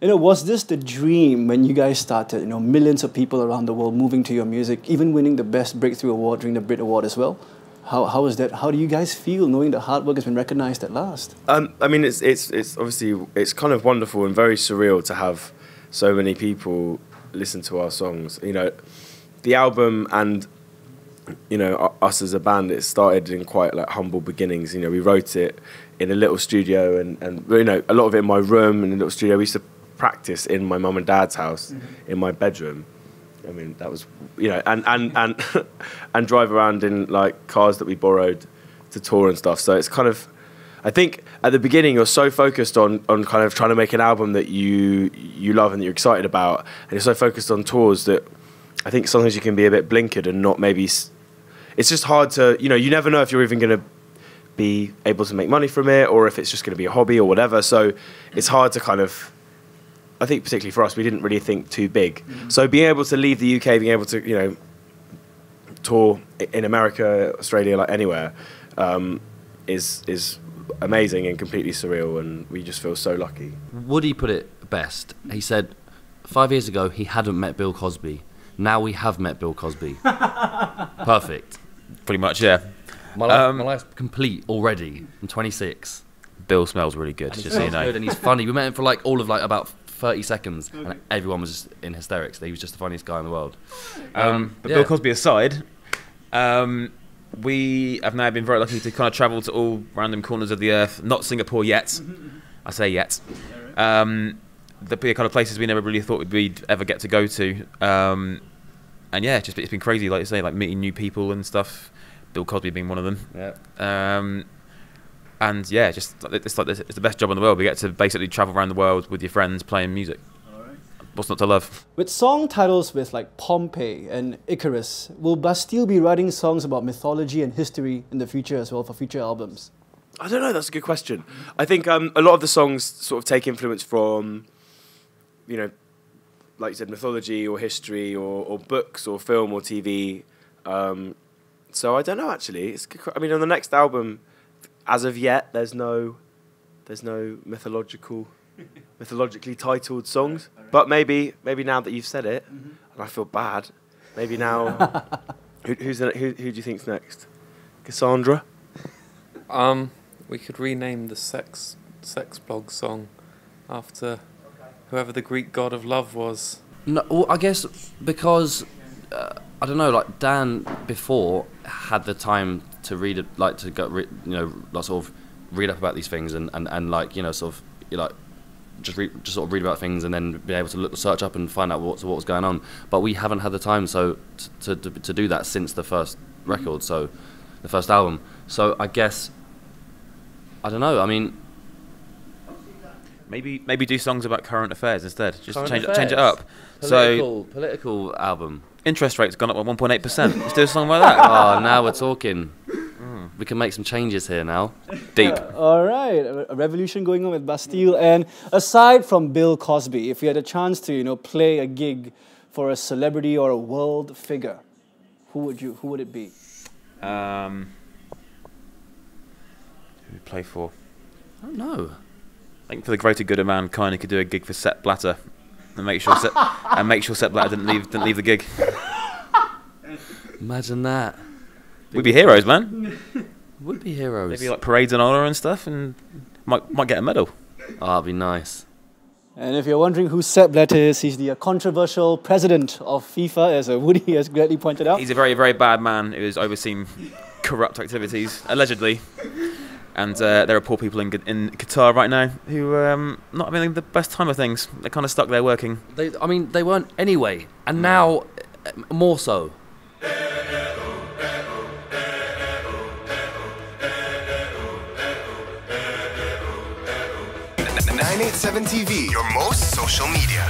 Was this the dream when you guys started? Millions of people around the world moving to your music, even winning the Best Breakthrough Award during the Brit Award as well. How is that? How do you guys feel knowing the hard work has been recognized at last? I mean, it's obviously it's kind of wonderful and very surreal to have so many people listen to our songs. The album and us as a band, it started in quite like humble beginnings. We wrote it in a little studio and a lot of it in my room in a little studio. We used to practice in my mum and dad's house in my bedroom. I mean, that was and drive around in like cars that we borrowed to tour and stuff. So it's kind of, I think at the beginning you're so focused on kind of trying to make an album that you love and that you're excited about, and you're so focused on tours that I think sometimes you can be a bit blinkered and not maybe. It's just hard to, you never know if you're even going to be able to make money from it or if it's just going to be a hobby or whatever. So it's hard to kind of, I think particularly for us, we didn't really think too big. So being able to leave the UK, being able to, tour in America, Australia, like anywhere, is amazing and completely surreal, and we just feel so lucky. Woody put it best. He said 5 years ago he hadn't met Bill Cosby. Now we have met Bill Cosby. Perfect. Pretty much, yeah. My life's complete already. I'm 26. Bill smells really good, just so you know. Good and he's funny. We met him for all of about 30 seconds, and everyone was just in hysterics. He was just the funniest guy in the world. But Bill Cosby aside, we have now been very lucky to kind of travel to all random corners of the earth. Not Singapore yet. I say yet. The kind of places we never really thought we'd ever get to go to. And yeah, it's been crazy, like you say, like meeting new people and stuff. Bill Cosby being one of them. Yeah. And yeah, it's the best job in the world. We get to basically travel around the world with your friends playing music. All right. What's not to love? With song titles with like Pompeii and Icarus, will Bastille be writing songs about mythology and history in the future as well for future albums? I don't know. That's a good question. I think a lot of the songs sort of take influence from, like you said, mythology or history or books or film or TV. So I don't know, actually. I mean, on the next album, as of yet, there's no mythologically titled songs. But maybe now that you've said it, and I feel bad, maybe now, who do you think's next? Cassandra? We could rename the sex blog song after whoever the Greek god of love was. No, well, I guess because I don't know. Like Dan before had the time to read it, like to go, sort of read up about these things and just sort of read about things and then be able to search up and find out what was going on. But we haven't had the time to do that since the first record, so the first album. So I guess I don't know. I mean, maybe do songs about current affairs instead. Just change it up. Political album. Interest rate's gone up by 1.8%. Let's do a song about that. Oh, now we're talking. We can make some changes here now. Deep. All right, a revolution going on with Bastille. And aside from Bill Cosby, if you had a chance to, play a gig for a celebrity or a world figure, who would it be? Who would play for? I don't know. I think for the greater good of mankind, he could do a gig for Sepp Blatter and make sure Sepp Blatter didn't leave the gig. Imagine that. We'd be heroes, man. Would be heroes. Maybe like parades and honour and stuff, and might get a medal. Oh, that'd be nice. And if you're wondering who Sepp Blatter is, he's the controversial president of FIFA, as Woody has greatly pointed out. He's a very, very bad man who has overseen corrupt activities, allegedly. And there are poor people in Qatar right now who not having the best time of things. They're kind of stuck there working. They weren't anyway, and now more so. 987 TV, your most social media.